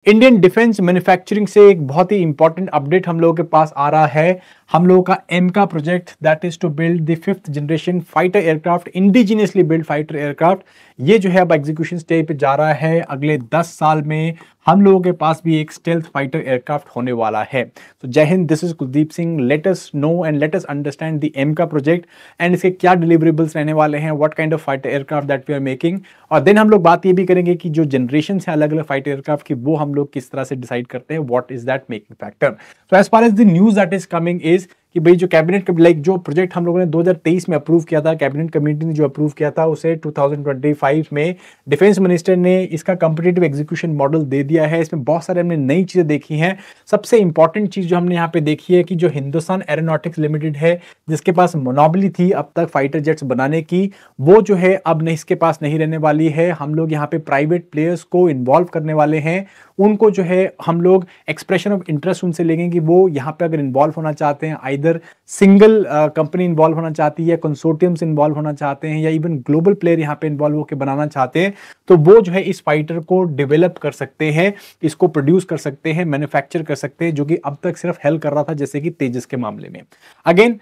Indian defence manufacturing से एक बहुत ही इंपॉर्टेंट अपडेट हम लोगों के पास आ रहा है। हम लोगों का AMCA project that is to build the 5th generation fighter aircraft, indigenously build fighter aircraft, ये जो है अब एग्जीक्यूशन स्टेज पे जा रहा है। अगले 10 साल में हम लोगों के पास भी एक स्टेल्थ फाइटर एयरक्राफ्ट होने वाला है। तो Jai Hind, this is Kuldeep Singh. Let us know and let us understand the AMCA project and इसके क्या डिलीवरेबल्स रहने वाले हैं, what kind of fighter aircraft that we are making. और देन हम लोग बात ये भी करेंगे कि जो जनरेशन है अलग अलग फाइटर एयरक्राफ्ट की, वो हम लोग किस तरह से डिसाइड करते हैं, what is that making factor. So as far as the news that is coming is कि भाई जो कैबिनेट जो प्रोजेक्ट हम लोगों ने 2023 में अप्रूव किया था, कैबिनेट कमेटी ने जो अप्रूव किया था, उसे 2025 में डिफेंस मिनिस्टर ने इसका कॉम्पिटिटिव एग्जीक्यूशन मॉडल दे दिया है। इसमें बहुत सारे हमने नई चीजें देखी हैं। सबसे इंपॉर्टेंट चीज जो हमने यहाँ पे देखी है कि जो हिंदुस्तान एरोनॉटिक्स लिमिटेड है, जिसके पास मोनोपोली थी अब तक फाइटर जेट्स बनाने की, वो जो है अब नहीं, इसके पास नहीं रहने वाली है। हम लोग यहाँ पे प्राइवेट प्लेयर्स को इन्वॉल्व करने वाले हैं। उनको जो है हम लोग एक्सप्रेशन ऑफ इंटरेस्ट उनसे लेंगे कि वो यहाँ पे अगर इन्वॉल्व होना चाहते हैं, आइदर सिंगल कंपनी इन्वॉल्व होना चाहती है, कंसोर्टियम से इन्वॉल्व होना चाहते हैं, या इवन ग्लोबल प्लेयर यहाँ पे इन्वॉल्व होकर बनाना चाहते हैं, तो वो जो है इस फाइटर को डेवलप कर सकते हैं, इसको प्रोड्यूस कर सकते हैं, मैन्युफैक्चर कर सकते हैं, जो कि अब तक सिर्फ हेल्प कर रहा था, जैसे कि तेजस के मामले में। अगेन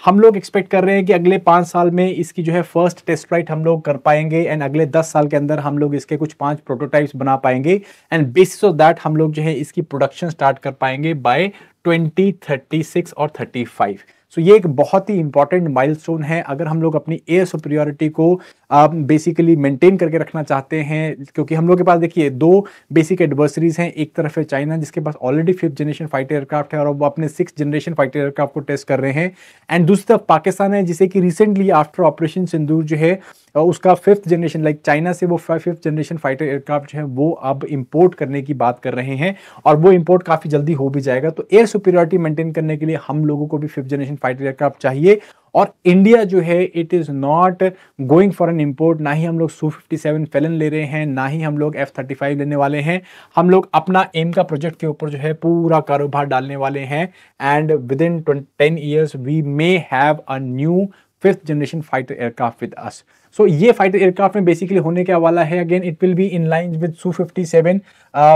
हम लोग एक्सपेक्ट कर रहे हैं कि अगले 5 साल में इसकी जो है फर्स्ट टेस्ट फ्लाइट हम लोग कर पाएंगे एंड अगले 10 साल के अंदर हम लोग इसके कुछ 5 प्रोटोटाइप्स बना पाएंगे एंड बेसिस ऑफ दैट हम लोग जो है इसकी प्रोडक्शन स्टार्ट कर पाएंगे बाय 2036 और 35। सो ये एक बहुत ही इंपॉर्टेंट माइलस्टोन है अगर हम लोग अपनी एयर सुपीरियरिटी को बेसिकली मेंटेन करके रखना चाहते हैं, क्योंकि हम लोग के पास देखिए 2 बेसिक एडवर्सरीज हैं। एक तरफ है चाइना, जिसके पास already 5th generation fighter aircraft है और वो अपने 6th जनरेशन फाइटर एयरक्राफ्ट को टेस्ट कर रहे हैं, एंड दूसरी तरफ पाकिस्तान है, जिसे कि रिसेंटली आफ्टर ऑपरेशन सिंदूर जो है उसका 5th जनरेशन, लाइक चाइना से वो 5th जनरेशन फाइटर एयरक्राफ्ट जो है वो अब इंपोर्ट करने की बात कर रहे हैं और वो इंपोर्ट काफी जल्दी हो भी जाएगा। तो एयर सुपीरियरिटी मेंटेन करने के लिए हम लोगों को भी 5th जनरेशन फाइटर एयरक्राफ्ट चाहिए। और इंडिया जो है it is not going for an import, ना ही हम लोग Su-57 फेलन ले रहे हैं, ना ही हम लोग F-35 लेने वाले हैं। हम लोग अपना एम का प्रोजेक्ट के ऊपर जो है पूरा कारोबार डालने वाले हैं and within 10 years we may have a new 5th generation fighter aircraft with us. So ये फाइटर एयरक्राफ्ट में बेसिकली होने क्या वाला है, again it will be in line with Su-57,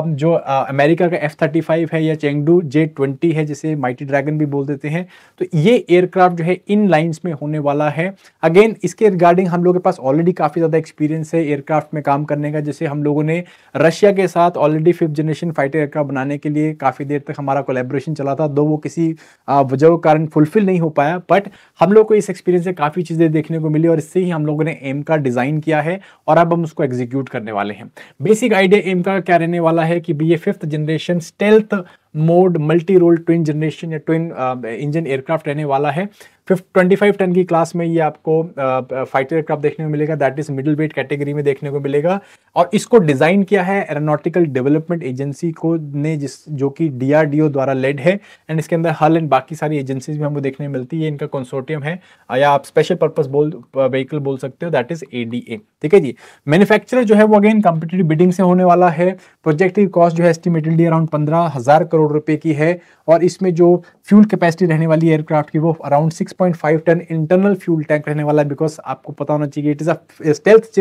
जो अमेरिका का F-35 है या चेंगडू J-20 है, जिसे माइटी ड्रैगन भी बोल देते हैं। तो ये एयरक्राफ्ट जो है इन लाइंस में होने वाला है। अगेन इसके रिगार्डिंग हम लोगों के पास ऑलरेडी काफी ज्यादा एक्सपीरियंस है एयरक्राफ्ट में काम करने का। जैसे हम लोगों ने रशिया के साथ already 5th generation fighter aircraft बनाने के लिए काफी देर तक हमारा कोलैबोरेशन चला था, दो वो किसी वजह के कारण फुलफिल नहीं हो पाया, बट हम लोग को इस एक्सपीरियंस से काफी चीजें देखने को मिली और इससे ही हम लोगों ने एम का डिजाइन किया है और अब हम उसको एग्जीक्यूट करने वाले हैं। बेसिक आइडिया एम का क्या रहने वाला है कि ये 5th generation stealth mode multi role twin generation या ट्विन इंजन एयरक्राफ्ट रहने वाला है। 25 टन की क्लास में ये आपको फाइटर एयरक्राफ्ट देखने को मिलेगा, that is middle weight category में देखने को मिलेगा। और इसको डिजाइन किया है एरोनॉटिकल डेवलपमेंट एजेंसी को ने, जो कि DRDO द्वारा लेड है एंड इसके अंदर हल एंड बाकी सारी एजेंसीज भी हमको देखने में मिलती है। इनका कंसोर्टियम है या आप स्पेशल पर्पस व्हीकल बोल सकते हो, दैट इज ADA। ठीक है जी। मैन्युफैक्चरर जो है वो अगेन कॉम्पिटिटिव बिडिंग से होने वाला है। प्रोजेक्ट की कॉस्ट जो है एस्टिमेटेडली अराउंड 15,000 करोड़ रुपए की है और इसमें जो फ्यूल कैपेसिटी रहने वाली एयरक्राफ्ट की वो around 6.5 ton internal fuel tank रहने वाला है, बिकॉज आपको पता होना चाहिए it is a stealth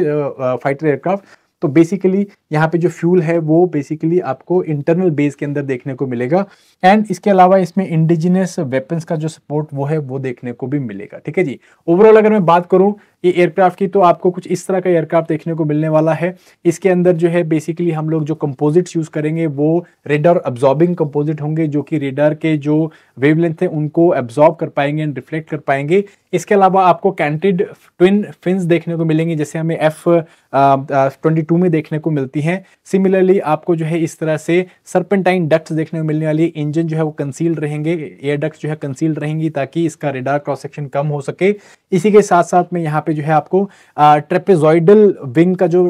fighter aircraft. तो बेसिकली यहाँ पे जो फ्यूल है वो बेसिकली आपको इंटरनल बेस के अंदर देखने को मिलेगा एंड इसके अलावा इसमें इंडिजिनियस वेपन्स का जो सपोर्ट वो है वो देखने को भी मिलेगा। ठीक है जी। ओवरऑल अगर मैं बात करूं ये एयरक्राफ्ट की, तो आपको कुछ इस तरह का एयरक्राफ्ट देखने को मिलने वाला है। इसके अंदर जो है बेसिकली हम लोग जो कंपोजिट्स यूज करेंगे वो रेडार अब्जॉर्बिंग कंपोजिट होंगे, जो कि रेडार के जो वेवलेंथ है उनको अब्जॉर्ब कर पाएंगे एंड रिफ्लेक्ट कर पाएंगे। इसके अलावा आपको कैंटेड ट्विन फिन्स देखने को मिलेंगे, जैसे हमें F-22 में देखने को मिलती हैं। सिमिलरली आपको जो है इस तरह से सर्पेंटाइन डक्ट्स देखने को मिलने वाली है। इंजन जो है वो कंसील्ड रहेंगे, एयर डक्ट्स जो है कंसील्ड रहेंगी ताकि इसका रेडार क्रॉस सेक्शन कम हो सके। इसी के साथ साथ में यहाँ पे जो है आपको ट्रेपेजॉइडल विंग का जो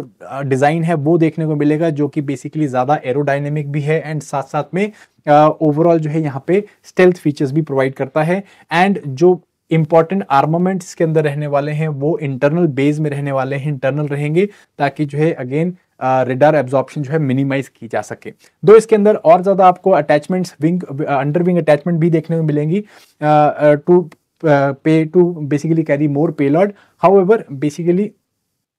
डिजाइन है वो देखने को मिलेगा, जो कि बेसिकली ज्यादा एरोडायनेमिक भी है एंड साथ साथ में ओवरऑल जो है यहाँ पे स्टेल्थ फीचर्स भी प्रोवाइड करता है। एंड जो इंपॉर्टेंट आर्मामेंट्स इसके अंदर रहने वाले हैं वो इंटरनल बेस में रहने वाले हैं, इंटरनल रहेंगे, ताकि जो है अगेन रेडार एब्जॉर्प्शन जो है मिनिमाइज की जा सके। दो इसके अंदर और ज्यादा आपको attachments wing under wing attachment भी देखने को मिलेंगी to basically carry more payload. However basically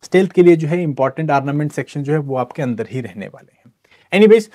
stealth के लिए जो है इंपॉर्टेंट आर्मामेंट सेक्शन जो है वो आपके अंदर ही रहने वाले हैं। एनीवेज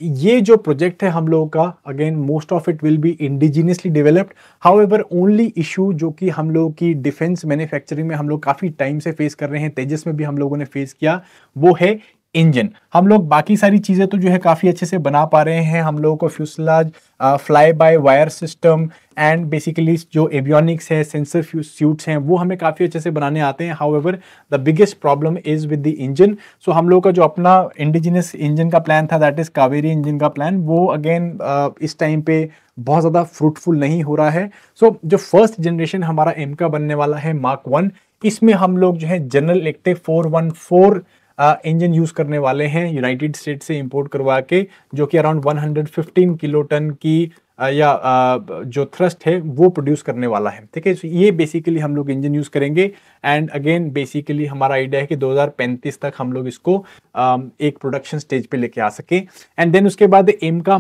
ये जो प्रोजेक्ट है हम लोगों का, again most of it will B indigenously developed. However only issue जो कि हम लोग की डिफेंस मैन्युफैक्चरिंग में हम लोग काफी टाइम से फेस कर रहे हैं, तेजस में भी हम लोगों ने फेस किया, वो है इंजन। हम लोग बाकी सारी चीजें तो जो है काफी अच्छे से बना पा रहे हैं, हम लोगों को fuselage, fly by wire system and basically जो एवियोनिक्स है, सेंसर सूट्स हैं, वो हमें काफी अच्छे से बनाने आते हैं। However the biggest problem is with the engine. So हम लोग का जो अपना इंडिजिनस इंजन का प्लान था, दैट इज कावेरी इंजन का प्लान, वो अगेन इस टाइम पे बहुत ज्यादा फ्रूटफुल नहीं हो रहा है। सो जो फर्स्ट जनरेशन हमारा एम का बनने वाला है मार्क 1, इसमें हम लोग जो है जनरल इलेक्ट्रिक 414 इंजन यूज करने वाले हैं, यूनाइटेड स्टेट से इंपोर्ट करवा के, जो कि अराउंड 115 किलो टन की जो थ्रस्ट है वो प्रोड्यूस करने वाला है। ठीक है, so ये बेसिकली हम लोग इंजन यूज करेंगे एंड अगेन बेसिकली हमारा आइडिया है कि 2035 तक हम लोग इसको एक प्रोडक्शन स्टेज पे लेके आ सके। एंड देन उसके बाद एम का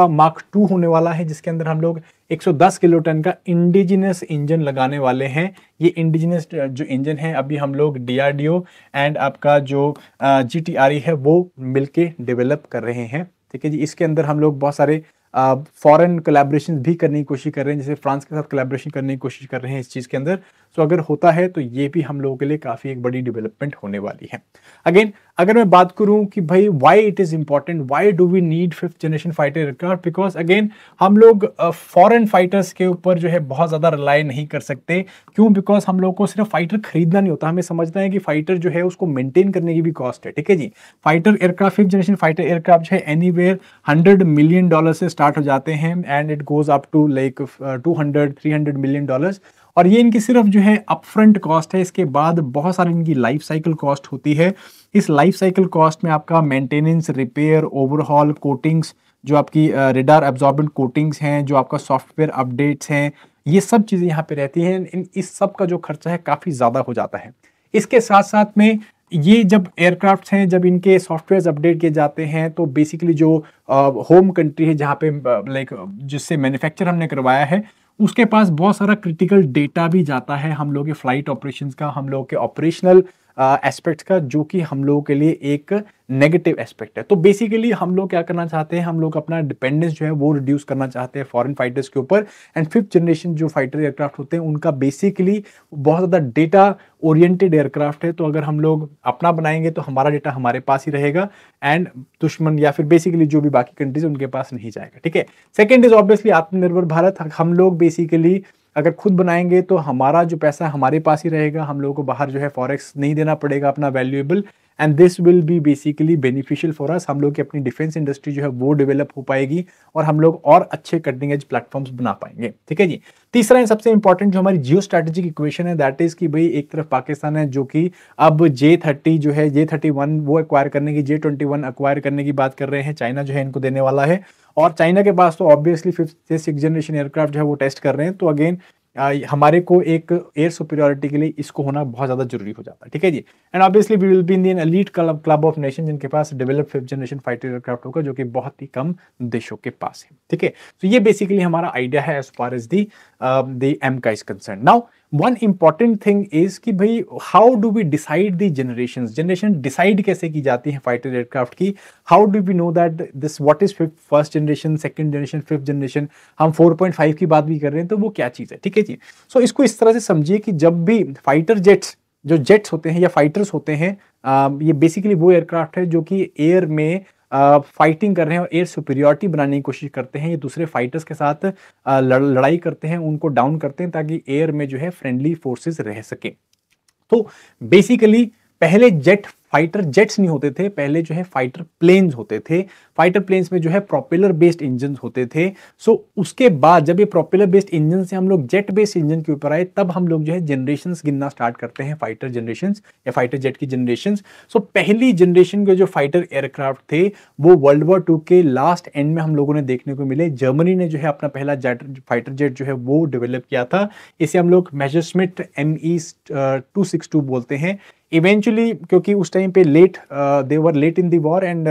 मार्क 2 होने वाला है, जिसके अंदर हम लोग 110 किलो टन का इंडिजिनस इंजन लगाने वाले हैं। ये इंडिजिनस जो इंजन है अभी हम लोग डीआरडीओ एंड आपका जो जीटीआरई है वो मिलके डेवलप कर रहे हैं। ठीक है जी, इसके अंदर हम लोग बहुत सारे फॉरेन कोलैबोरेशन भी करने की कोशिश कर रहे हैं, जैसे फ्रांस के साथ कोलैबोरेशन करने की कोशिश कर रहे हैं इस चीज़ के अंदर। सो अगर होता है तो ये भी हम लोगों के लिए काफ़ी एक बड़ी डेवलपमेंट होने वाली है। अगेन अगर मैं बात करूं कि भाई why it is important, why do we need 5th generation fighter aircraft, because again हम लोग फॉरेन फाइटर्स के ऊपर जो है बहुत ज़्यादा रिलाई नहीं कर सकते। क्यों? बिकॉज हम लोग को सिर्फ फाइटर खरीदना नहीं होता, हमें समझना है कि फाइटर जो है उसको मेंटेन करने की भी कॉस्ट है। ठीक है जी, fighter aircraft 5th generation fighter aircraft जो है एनीवेयर $100 मिलियन से स्टार्ट हो जाते हैं and it goes up to like 200-300 million dollars. और ये इनकी सिर्फ जो है अपफ्रंट कॉस्ट है, इसके बाद बहुत सारी इनकी लाइफ साइकिल कॉस्ट होती है। इस लाइफ साइकिल कॉस्ट में आपका मेंटेनेंस, रिपेयर, ओवरहॉल, कोटिंग्स, जो आपकी रेडार एब्जॉर्बेंट कोटिंग्स हैं, जो आपका सॉफ्टवेयर अपडेट्स हैं, ये सब चीज़ें यहाँ पे रहती हैं। इस सब का जो खर्चा है काफ़ी ज़्यादा हो जाता है। इसके साथ साथ में ये जब एयरक्राफ्ट्स हैं, जब इनके सॉफ्टवेयर अपडेट किए जाते हैं, तो बेसिकली जो होम कंट्री है जहाँ पे लाइक जिससे मैन्युफैक्चर हमने करवाया है, उसके पास बहुत सारा क्रिटिकल डेटा भी जाता है हम लोग के फ्लाइट ऑपरेशंस का, हम लोग के ऑपरेशनल एस्पेक्ट्स का, जो कि हम लोगों के लिए एक नेगेटिव एस्पेक्ट है। तो बेसिकली हम लोग क्या करना चाहते हैं, हम लोग अपना डिपेंडेंस जो है वो रिड्यूस करना चाहते हैं फॉरेन फाइटर्स के ऊपर। एंड 5th जनरेशन जो फाइटर एयरक्राफ्ट होते हैं उनका बेसिकली बहुत ज़्यादा डेटा ओरिएंटेड एयरक्राफ्ट है। तो अगर हम लोग अपना बनाएंगे तो हमारा डेटा हमारे पास ही रहेगा एंड दुश्मन या फिर बेसिकली जो भी बाकी कंट्रीज उनके पास नहीं जाएगा। ठीक है, सेकेंड इज ऑब्वियसली आत्मनिर्भर भारत। हम लोग बेसिकली अगर खुद बनाएंगे तो हमारा जो पैसा है हमारे पास ही रहेगा, हम लोगों को बाहर जो है फॉरेक्स नहीं देना पड़ेगा अपना valuable, and this will be basically beneficial for us. हम लोग की अपनी डिफेंस इंडस्ट्री जो है वो डेवलप हो पाएगी और हम लोग और अच्छे कटिंग एज प्लेटफॉर्म्स बना पाएंगे। ठीक है जी, तीसरा सबसे इंपॉर्टेंट जो हमारी जियो स्ट्रैटेजिक इक्वेशन है, दैट इज कि भाई एक तरफ पाकिस्तान है जो कि अब J-30 जो है J-31 वो एक्वायर करने की, J-21 एक्वायर करने की बात कर रहे हैं, चाइना जो है इनको देने वाला है। और चाइना के पास तो ऑब्वियसली 5th से 6th जनरेशन एयरक्राफ्ट जो है वो टेस्ट कर रहे हैं। तो अगेन हमारे को एक एयर सुपीरियरिटी के लिए इसको होना बहुत ज्यादा जरूरी हो जाता है। ठीक है जी, and obviously we will be in the elite club of nation जिनके पास develop 5th generation fighter aircraft होगा, जो कि बहुत ही कम देशों के पास है। ठीक है, तो ये बेसिकली हमारा आइडिया है as far as the aim का is concern. Now one important thing is कि भाई how do we decide the generation decide कैसे की जाती है फाइटर एयरक्राफ्ट की, how do we know that this what is first generation, second generation, 5th generation, हम 4.5 की बात भी कर रहे हैं तो वो क्या चीज है। ठीक है जी, सो इसको इस तरह से समझिए कि जब भी फाइटर जेट्स, जो जेट्स होते हैं या फाइटर्स होते हैं, ये बेसिकली वो एयरक्राफ्ट है जो कि एयर में फाइटिंग कर रहे हैं और एयर सुपीरियरिटी बनाने की कोशिश करते हैं, ये दूसरे फाइटर्स के साथ लड़ाई करते हैं, उनको डाउन करते हैं ताकि एयर में जो है फ्रेंडली फोर्सेस रह सके। तो बेसिकली पहले फाइटर जेट्स नहीं होते थे, पहले जो है फाइटर प्लेन्स होते थे। फाइटर प्लेन्स में जो है प्रोपेलर बेस्ड इंजन होते थे। सो उसके बाद जब ये प्रोपेलर बेस्ड इंजन से हम लोग जेट बेस्ड इंजन के ऊपर आए, तब हम लोग जो है जनरेशंस गिनना स्टार्ट करते हैं, फाइटर जनरेशंस या फाइटर जेट की जनरेशंस। सो पहली जनरेशन के जो फाइटर एयरक्राफ्ट थे वो World War II के लास्ट एंड में हम लोगों ने देखने को मिले। जर्मनी ने जो है अपना पहला फाइटर जेट जो है वो डेवलप किया था, इसे हम लोग मेसरश्मिट ME-262 बोलते हैं। इवेंचुअली क्योंकि उस टाइम पे they were late in the war and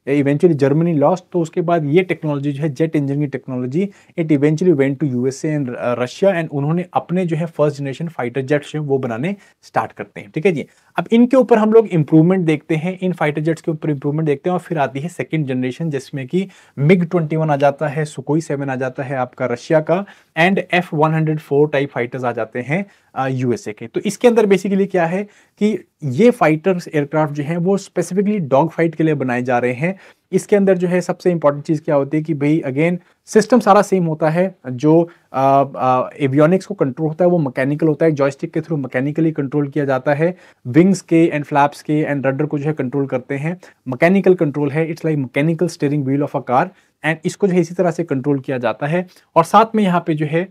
eventually Germany lost, तो उसके बाद ये टेक्नोलॉजी जो है जेट इंजन की technology, it eventually went to USA and Russia, and उन्होंने अपने जो है फर्स्ट जनरेशन फाइटर जेट्स वो बनाने स्टार्ट करते हैं। ठीक है जी, अब इनके ऊपर हम लोग इंप्रूवमेंट देखते हैं, इन फाइटर जेट्स के ऊपर इंप्रूवमेंट देखते हैं, और फिर आती है सेकंड जनरेशन जिसमें कि MiG-21 आ जाता है, सुकोई 7 आ जाता है आपका रशिया का, एंड F-104 टाइप फाइटर्स आ जाते हैं यूएसए के। तो इसके अंदर बेसिकली क्या है कि ये फाइटर्स एयरक्राफ्ट जो हैं वो स्पेसिफिकली डॉग फाइट के लिए बनाए जा रहे हैं। इसके अंदर जो है सबसे इंपॉर्टेंट चीज क्या होती है कि भाई अगेन सिस्टम सारा सेम होता है, जो एवियोनिक्स को कंट्रोल होता है वो मैकेनिकल होता है, जॉयस्टिक के थ्रू मैकेनिकली कंट्रोल किया जाता है, विंग्स के एंड फ्लैप्स के एंड रडर को जो है कंट्रोल करते हैं, मैकेनिकल कंट्रोल है, it's like mechanical steering wheel of a car, and इसको जो है इसी तरह से कंट्रोल किया जाता है। और साथ में यहाँ पे जो है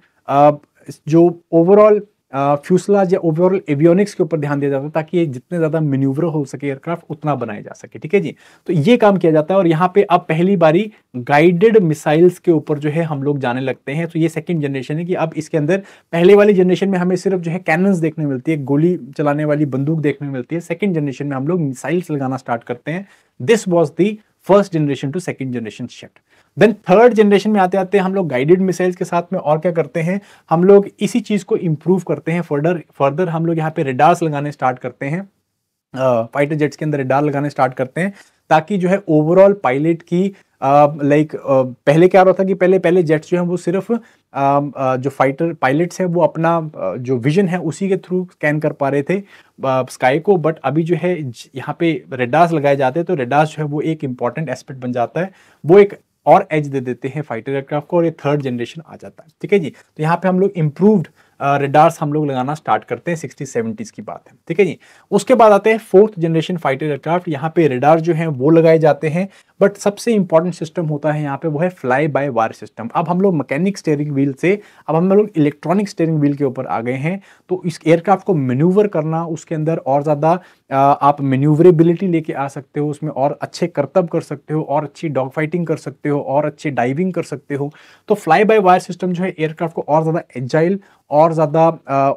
जो ओवरऑल फ्यूसलाज या ओवरऑल एवियोनिक्स के ऊपर ध्यान दिया जाता है ताकि ये जितने ज्यादा मैन्यूवर हो सके एयरक्राफ्ट उतना बनाया जा सके। ठीक है जी, तो ये काम किया जाता है। और यहाँ पे अब पहली बारी गाइडेड मिसाइल्स के ऊपर जो है हम लोग जाने लगते हैं। तो ये सेकंड जनरेशन है कि अब इसके अंदर पहले वाली जनरेशन में हमें सिर्फ जो है कैनन्स देखने मिलती है, गोली चलाने वाली बंदूक देखने मिलती है। सेकंड जनरेशन में हम लोग मिसाइल्स लगाना स्टार्ट करते हैं। This was the first generation to second generation shift. Then third generation में आते आते हम लोग गाइडेड मिसाइल्स के साथ में और क्या करते हैं, हम लोग इसी चीज को इंप्रूव करते हैं फर्दर हम लोग यहाँ पे रेडार्स लगाने स्टार्ट करते हैं, फाइटर जेट्स के अंदर रेडार लगाने स्टार्ट करते हैं ताकि जो है ओवरऑल पायलट की पहले क्या होता था कि पहले जेट्स जो है वो सिर्फ जो फाइटर पायलट्स है वो अपना जो विजन है उसी के थ्रू स्कैन कर पा रहे थे स्काई को, बट अभी जो है यहाँ पे रेडार्स लगाए जाते हैं, तो रेडार्स जो है वो एक इंपॉर्टेंट एस्पेक्ट बन जाता है, वो एक और एज दे देते हैं फाइटर एयरक्राफ्ट को, और ये थर्ड जनरेशन आ जाता है। ठीक है जी, तो यहाँ पे हम लोग इंप्रूव्ड रेडार्स हम लोग लगाना स्टार्ट करते हैं, 60-70s की बात है। ठीक है जी, उसके बाद आते हैं फोर्थ जनरेशन फाइटर एयरक्राफ्ट। यहाँ पे रेडार जो हैं वो लगाए जाते हैं, बट सबसे इंपॉर्टेंट सिस्टम होता है यहाँ पे वो है फ्लाई बाय वायर सिस्टम। अब हम लोग मैकेनिक स्टीयरिंग व्हील से अब हम लोग इलेक्ट्रॉनिक स्टीयरिंग व्हील के ऊपर आ गए हैं, तो इस एयरक्राफ्ट को मैन्यूवर करना, उसके अंदर और ज्यादा आप मैन्यूवरेबिलिटी लेके आ सकते हो, उसमें और अच्छे करतब कर सकते हो, और अच्छी डॉग फाइटिंग कर सकते हो, और अच्छी डाइविंग कर सकते हो। तो फ्लाई बाय वायर सिस्टम जो है एयरक्राफ्ट को और ज्यादा एजाइल, और ज्यादा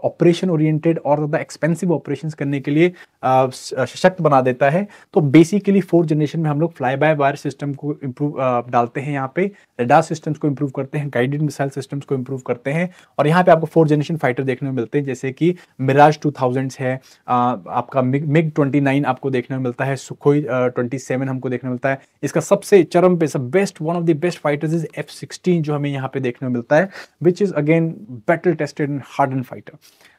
ऑपरेशन ओरिएंटेड, और ज्यादा एक्सपेंसिव ऑपरेशंस करने के लिए सशक्त बना देता है। तो बेसिकली फोर्थ जनरेशन में हम लोग फ्लाई बाय वायर सिस्टम को इंप्रूव डालते हैं, यहाँ पे रेडार सिस्टम्स को इंप्रूव करते हैं, गाइडेड मिसाइल सिस्टम्स को इंप्रूव करते हैं, और यहाँ पे आपको फोर्थ जनरेशन फाइटर देखने को मिलते हैं, जैसे कि मिराज 2000 है, आपका MiG-29 आपको देखने को मिलता है, सुखोई 27 हमको देखने को मिलता है। इसका सबसे चरम पे सब best one of the best fighters is F-16 जो हमें यहाँ पे देखने को मिलता है, which is again battle tested and harden fighter.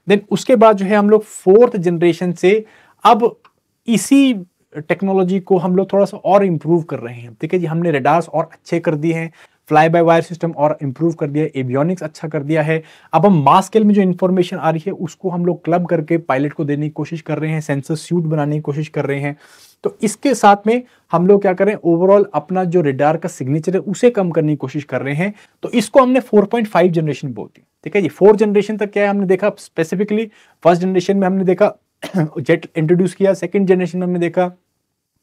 Then उसके बाद जो है हम लोग फोर्थ जनरेशन से अब इसी टेक्नोलॉजी को हम लोग थोड़ा सा और इंप्रूव कर रहे हैं। ठीक है जी, हमने रेडार्स और अच्छे कर दिए हैं, फ्लाई बाय वायर सिस्टम और इंप्रूव कर दिया है, एवियोनिक्स अच्छा कर दिया है। अब हम मास स्केल में जो इन्फॉर्मेशन आ रही है उसको हम लोग क्लब करके पायलट को देने की कोशिश कर रहे हैं, सेंसर सूट बनाने की कोशिश कर रहे हैं। तो इसके साथ में हम लोग क्या करें, ओवरऑल अपना जो रेडार का सिग्नेचर है उसे कम करने की कोशिश कर रहे हैं। तो इसको हमने 4.5 जनरेशन बोलते हैं। ठीक है जी, 4 जनरेशन तक क्या है हमने देखा, स्पेसिफिकली फर्स्ट जनरेशन में हमने देखा जेट इंट्रोड्यूस किया, सेकंड जनरेशन में हमने देखा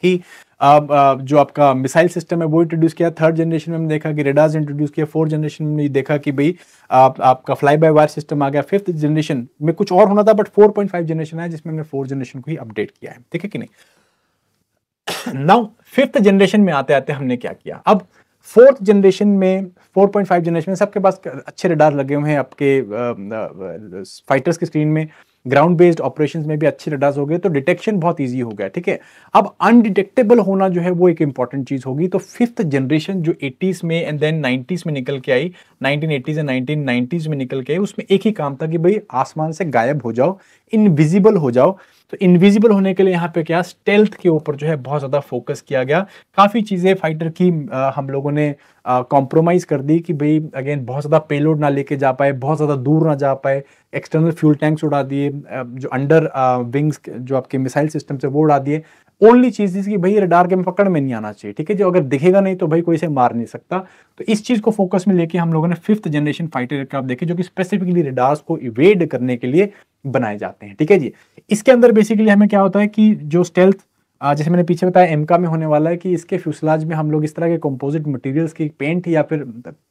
कि जो आपका मिसाइल सिस्टम है वो इंट्रोड्यूस किया, थर्ड जनरेशन में हमने देखा कि रेडार्स इंट्रोड्यूस किया, फोर्थ जनरेशन में देखा कि भाई आपका फ्लाई बाय वायर सिस्टम आ गया, फिफ्थ जनरेशन में कुछ और होना था बट 4.5 जनरेशन आया जिसमें हमने फोर्थ जनरेशन को ही अपडेट किया है। ठीक है कि नहीं। नाउ फिफ्थ जनरेशन में आते आते हमने क्या किया, अब फोर्थ जनरेशन में 4.5 जनरेशन में सबके पास अच्छे रेडार लगे हुए हैं, आपके फाइटर्स की स्क्रीन में ग्राउंड बेस्ड ऑपरेशंस में भी अच्छे रेडार्स हो गए, तो डिटेक्शन बहुत इजी हो गया। ठीक है, अब अनडिटेक्टेबल होना जो है वो एक इंपॉर्टेंट चीज होगी। तो फिफ्थ जनरेशन जो 80s में एंड देन 90s में निकल के आई, 1980s एंड 1990s में निकल के आई, उसमें एक ही काम था कि भाई आसमान से गायब हो जाओ, इनविजिबल हो जाओ। तो इनविजिबल होने के लिए यहाँ पे क्या, स्टेल्थ के ऊपर जो है बहुत ज्यादा फोकस किया गया। काफी चीजें फाइटर की हम लोगों ने कॉम्प्रोमाइज कर दी कि भाई अगेन बहुत ज्यादा पेलोड ना लेके जा पाए, बहुत ज्यादा दूर ना जा पाए, एक्सटर्नल फ्यूल टैंक्स उड़ा दिए, जो अंडर विंग्स जो आपके मिसाइल सिस्टम से वो उड़ा दिए। ओनली चीज थी कि भाई रडार के पकड़ में नहीं आना चाहिए। ठीक है, जो अगर दिखेगा नहीं तो भाई कोई इसे मार नहीं सकता। तो इस चीज को फोकस में लेके हम लोगों ने फिफ्थ जनरेशन फाइटर एयरक्राफ्ट देखे जो कि स्पेसिफिकली रडार्स को इवेड करने के लिए बनाए जाते हैं। ठीक है जी, इसके अंदर बेसिकली हमें क्या होता है कि जो स्टेल्थ जैसे मैंने पीछे बताया एमका में होने वाला है कि इसके फ्यूसलाज में हम लोग इस तरह के कंपोजिट मटेरियल्स की पेंट या फिर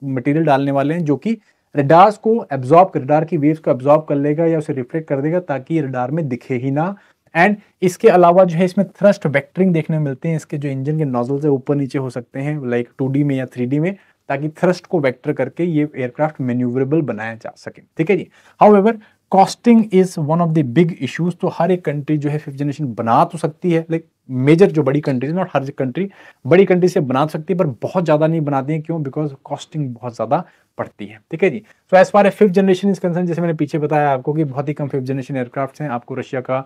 मटेरियल डालने वाले हैं जो कि रडार्स को एब्जॉर्ब कर, रडार की वेव्स को एब्जॉर्ब कर लेगा या उसे रिफ्लेक्ट कर देगा ताकि रडार में दिखे ही ना, एंड इसके अलावा जो है इसमें थ्रस्ट वेक्टरिंग देखने को मिलते हैं, इसके जो इंजन के नोजल से ऊपर नीचे हो सकते हैं लाइक 2D में या 3D में, ताकि थ्रस्ट को वेक्टर करके ये एयरक्राफ्ट मैन्यूवरेबल बनाया जा सके, ठीक है जी। However costing is one of the big issues, तो हर एक कंट्री जो है 5th जनरेशन बना तो सकती है, लाइक मेजर जो बड़ी कंट्रीज, नॉट हर कंट्री, बड़ी कंट्री से बना सकती है पर बहुत ज्यादा नहीं बनाती है, क्यों? बिकॉज कॉस्टिंग बहुत ज्यादा पड़ती है, ठीक है जी। So as far as 5th generation is concern, जैसे मैंने पीछे बताया आपको कि बहुत ही कम 5th जनरेशन एयरक्राफ्ट हैं। आपको रशिया का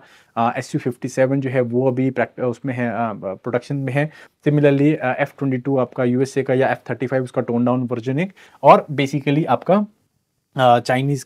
Su-57 जो है वो अभी उसमें है, प्रोडक्शन में है। सिमिलरली F-22 आपका यूएसए का, या F-35 उसका टोन डाउन वर्जन है, और बेसिकली आपका चाइनीज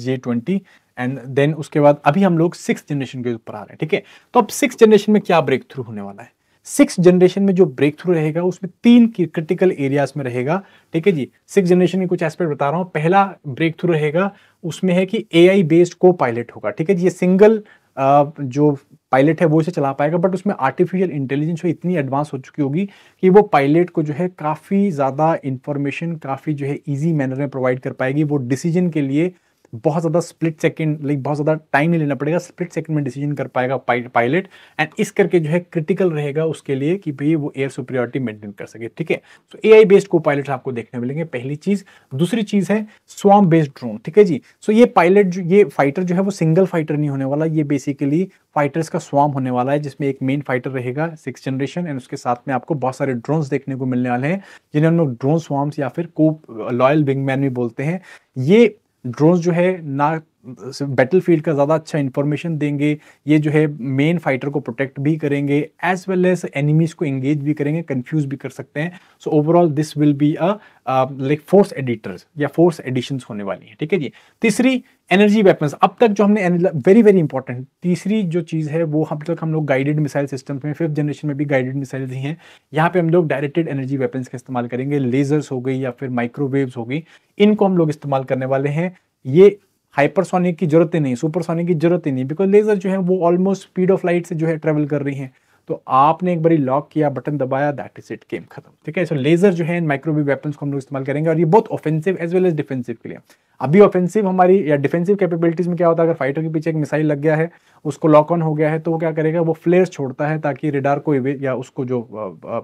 J-20, एंड देन उसके बाद अभी हम लोग 6th जनरेशन के ऊपर आ रहे हैं, ठीक है। तो अब 6th जनरेशन में क्या ब्रेक थ्रू होने वाला है? 6th जनरेशन में जो ब्रेक थ्रू रहेगा उसमें 3 क्रिटिकल एरियाज में रहेगा, ठीक है जी। 6th जनरेशन के कुछ एस्पेक्ट बता रहा हूं। पहला ब्रेक थ्रू रहेगा उसमें है कि AI बेस्ड को पायलट होगा, ठीक है जी। ये सिंगल जो पायलट है वो इसे चला पाएगा, बट उसमें आर्टिफिशियल इंटेलिजेंस इतनी एडवांस हो चुकी होगी कि वो पायलट को जो है काफी ज्यादा इंफॉर्मेशन काफी जो है इजी मैनर में प्रोवाइड कर पाएगी। वो डिसीजन के लिए बहुत ज्यादा स्प्लिट सेकंड, लाइक बहुत ज्यादा टाइम नहीं लेना पड़ेगा, स्प्लिट सेकंड में डिसीजन कर पाएगा पायलट, एंड इस करके जो है क्रिटिकल रहेगा उसके लिए कि भाई वो एयर सुपीरियरिटी मेंटेन कर सके, ठीक है। सो AI बेस्ड को पायलट आपको देखने मिलेंगे, पहली चीज। दूसरी चीज है स्वॉर्म बेस्ड ड्रोन, ठीक है जी। सो ये पायलट जो, ये फाइटर जो है वो सिंगल फाइटर नहीं होने वाला, ये बेसिकली फाइटर्स का स्वॉर्म होने वाला है, जिसमें एक मेन फाइटर रहेगा 6th जनरेशन, एंड उसके साथ में आपको बहुत सारे ड्रोन्स देखने को मिलने वाले हैं, जिन्हें हम लोग ड्रोन स्वॉर्म्स या फिर को लॉयल विंगमैन भी बोलते हैं। ये ड्रोन्स जो है ना बैटलफील्ड का ज्यादा अच्छा इंफॉर्मेशन देंगे, ये जो है मेन फाइटर को प्रोटेक्ट भी करेंगे, एज वेल एज एनिमीज को एंगेज भी करेंगे, कंफ्यूज भी कर सकते हैं। So overall this will be a like force editors या फोर्स एडिशंस होने वाली है, ठीक है जी। तीसरी एनर्जी वेपन्स, अब तक जो हमने वेरी वेरी इंपॉर्टेंट तीसरी जो चीज है वो अब तक हम लोग गाइडेड मिसाइल सिस्टम में 5th जनरेशन में भी गाइडेड मिसाइल ही हैं, यहाँ पे हम लोग डायरेक्टेड एनर्जी वेपन्स का इस्तेमाल करेंगे। लेजर्स हो गई या फिर माइक्रोवेव्स हो गई, इनको हम लोग इस्तेमाल करने वाले हैं। ये हाइपरसोनिक की जरूरत ही नहीं, सुपरसोनिक की जरूरत ही नहीं, बिकॉज लेजर जो है वो ऑलमोस्ट स्पीड ऑफ लाइट से जो है ट्रेवल कर रही हैं। तो आपने एक बारी लॉक किया, बटन दबाया, दैट इज इट, गेम खत्म, ठीक है। सो लेजर जो है माइक्रोवेव वेपन्स को हम लोग इस्तेमाल करेंगे, और ये बहुत offensive as well as defensive के लिए। अभी ऑफेंसिव हमारी या डिफेंसिव कैपेबिलिटीज में क्या होता है, अगर फाइटर के पीछे एक मिसाइल लग गया है, उसको लॉक ऑन हो गया है, तो वो क्या करेगा, वो फ्लेयर्स छोड़ता है ताकि रेडार को या उसको जो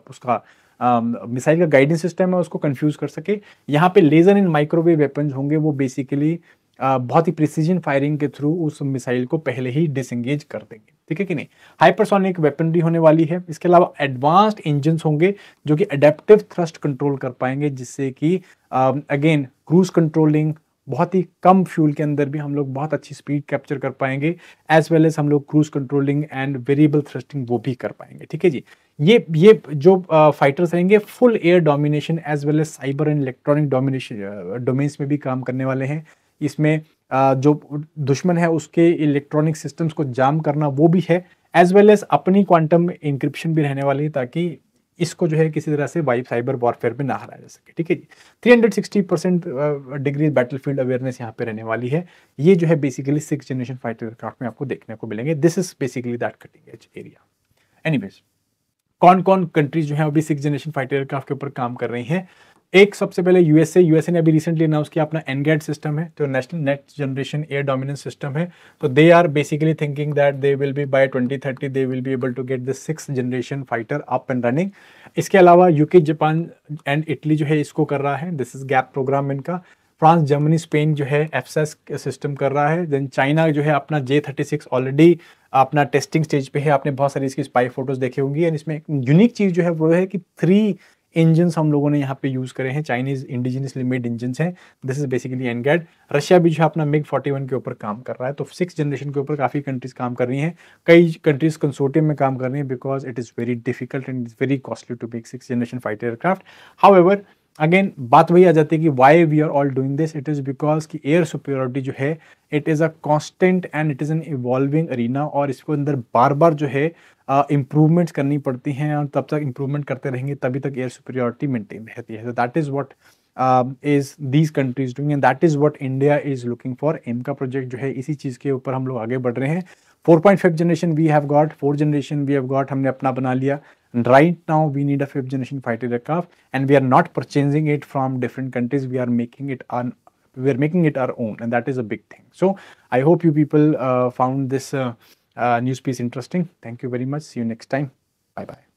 उसका मिसाइल का गाइडेंस सिस्टम है उसको कंफ्यूज कर सके। यहाँ पे लेजर इन माइक्रोवेव वेपन्स होंगे, वो बेसिकली बहुत ही प्रिसीजन फायरिंग के थ्रू उस मिसाइल को पहले ही डिसएंगेज कर देंगे, ठीक है कि नहीं। हाइपरसोनिक वेपनरी होने वाली है। इसके अलावा एडवांस्ड इंजन होंगे जो कि एडेप्टिव थ्रस्ट कंट्रोल कर पाएंगे, जिससे कि अगेन क्रूज कंट्रोलिंग, बहुत ही कम फ्यूल के अंदर भी हम लोग बहुत अच्छी स्पीड कैप्चर कर पाएंगे, एज वेल एज हम लोग cruise controlling and variable thrusting वो भी कर पाएंगे, ठीक है जी। ये जो फाइटर्स रहेंगे full air domination as well as cyber and electronic domination domains में भी काम करने वाले हैं। इसमें जो दुश्मन है उसके इलेक्ट्रॉनिक सिस्टम्स को जाम करना वो भी है, एज वेल एज अपनी क्वांटम इंक्रिप्शन भी रहने वाली है, ताकि इसको जो है किसी तरह से वाइब साइबर वॉरफेयर में ना हराया जा सके, ठीक है जी। 360% डिग्री बैटलफील्ड अवेयरनेस यहाँ पे रहने वाली है। ये जो है basically 6th generation fighter aircraft में आपको देखने को मिलेंगे। This is basically that cutting edge area. Anyways, कौन कौन कंट्रीज जो है अभी 6th जनरेशन फाइटर एयरक्राफ्ट के ऊपर काम कर रही हैं? एक सबसे पहले यूएसए ने अभी रिसेंटली अनाउंस किया अपना एनगैड सिस्टम है, जो national next generation air dominance system है। तो they are basically thinking that they will be by 2030 they will be able to get the 6th generation fighter up and running. इसके अलावा UK, Japan and Italy जो है इसको कर रहा है, दिस इज गैप प्रोग्राम इनका। फ्रांस, जर्मनी, स्पेन जो है एफसेस सिस्टम कर रहा है। देन चाइना जो है अपना J-36 ऑलरेडी अपना टेस्टिंग स्टेज पे है। आपने बहुत सारी इसकी स्पाई फोटोज देखे होंगी, एंड इसमें एक यूनिक चीज जो है वो है कि 3 इंजन्स हम लोगों ने यहाँ पे यूज करे हैं, चाइनीज इंडिजिनियसली मेड इंजन्स हैं। This is basically NGAD. Russia भी जो है अपना MiG-41 के ऊपर काम कर रहा है। तो 6th जनरेशन के ऊपर काफी कंट्रीज काम कर रही हैं, कई कंट्रीज कंसोर्टियम में काम कर रही हैं, because it is very difficult and is very costly to make 6th generation fighter aircraft. However again बात वही आ जाती है कि why we are all doing this, it is because कि एयर सुपीरियरिटी जो है it is a constant and it is an evolving arena, और इसको अंदर बार बार जो है इम्प्रूवमेंट्स करनी पड़ती हैं, और तब तक इम्प्रूवमेंट करते रहेंगे तभी तक एयर सुपीरियरिटी मेंटेन रहती है। That is what is these countries doing and that is what India is looking for। AMCA project जो है इसी चीज के ऊपर हम लोग आगे बढ़ रहे हैं। 4.5 generation we have got, 4th generation we have got, हमने अपना बना लिया। Right now we need a 5th generation fighter aircraft and we are not purchasing it from different countries, we are making it our own, and that is a big thing. So I hope you people found this news piece interesting. Thank you very much. See you next time. Bye bye.